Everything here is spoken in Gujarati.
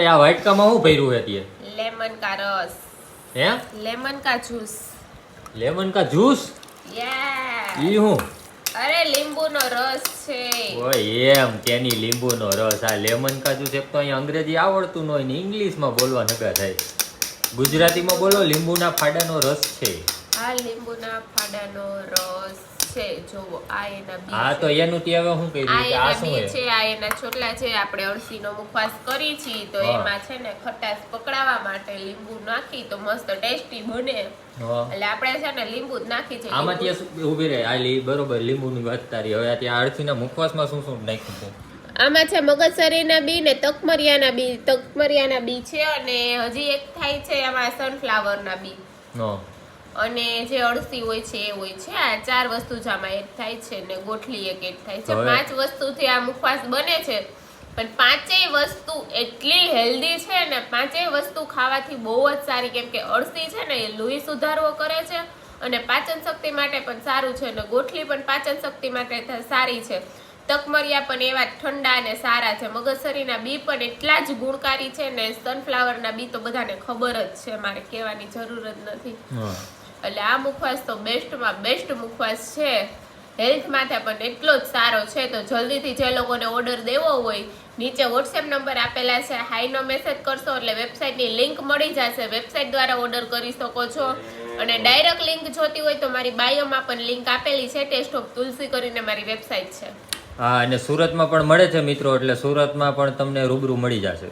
આ વાટકામાં શું ભર્યું છે તે? लेमन का रस। હે? लेमन का जूस। લેમન કા જ્યુસ? Yeah. ઈ હું? અરે લીંબુનો રસ છે। ઓય એમ કેની લીંબુનો રસ? આ લેમન કા જ્યુસ એક તો અહીંયા અંગ્રેજી આવડતું ન હોય ને ઇંગ્લિશમાં બોલવા નગા થાય, ગુજરાતીમાં બોલો લીંબુના ફાડાનો રસ છે। આ લીંબુના ફાડાનો રસ છે। જોવો આ એના બી હા તો એનું તે હવે શું કર્યું આ કે આ એના શું બી છે? છે, આ એના છોટલા છે। આપણે અળસીનો મુખવાસ કરી છીએ તો હા. એમાં છે ને ખટાશ પકડાવા માટે લીંબુ નાખી તો મસ્ત ટેસ્ટી બને। હા. એટલે આપણે છે ને લીંબુ જ નાખી છે। આમાં લીંબુ- ત્યાં ઊભી રહે આ બરોબર લીંબુની વાત તારી। હવે ત્યાં અળસીના મુખવાસમાં શું શું નાખ્યું છે? આમાં છે મગજસરીના બી ને તકમરિયાના બી છે અને હજી એક થાય છે આમાં સનફ્લાવરના બી નો અને જે અળસી હોય છે એ હોય છે। આ 4 વસ્તુ જ આમાં એડ થાય છે ને ગોઠલી એક એડ થાય છે। હવે- 5 વસ્તુથી આ મુખવાસ બને છે, પણ 5એય વસ્તુ એટલી હેલ્ધી છે ને 5એય વસ્તુ ખાવાથી બહુ જ સારી, કેમ કે અળસી છે ને એ લોહી સુધારવો કરે છે અને પાચન શક્તિ માટે પણ સારું છે અને ગોઠલી પણ પાચન શક્તિ માટે સારી છે। તકમરિયા પણ એવા ઠંડા અને સારા છે। મગજસરીના બી પણ એટલા જ ગુણકારી છે ને સનફ્લાવરના બી તો બધાને ખબર જ છે, મારે કહેવાની જરૂર જ નથી। હા એટલે આ મુખવાસ તો બેસ્ટમાં બેસ્ટ મુખવાસ છે, હેલ્થ માટે પણ એટલો જ સારો છે। તો જલ્દીથી જે લોકોને ઓર્ડર દેવો હોય નીચે વોટ્સએપ નંબર આપેલા છે, હાઈનો મેસેજ કરશો એટલે વેબસાઇટની લિંક મળી જશે, વેબસાઇટ દ્વારા ઓર્ડર કરી શકો છો। અને ડાયરેક્ટ લિંક જોતી હોય તો મારી બાયોમાં પણ લિંક આપેલી છે, ટેસ્ટ ઓફ તુલસી કરીને મારી વેબસાઇટ છે। હા અને સુરતમાં પણ મળે છે મિત્રો, એટલે સુરતમાં પણ તમને રૂબરૂ મળી જશે।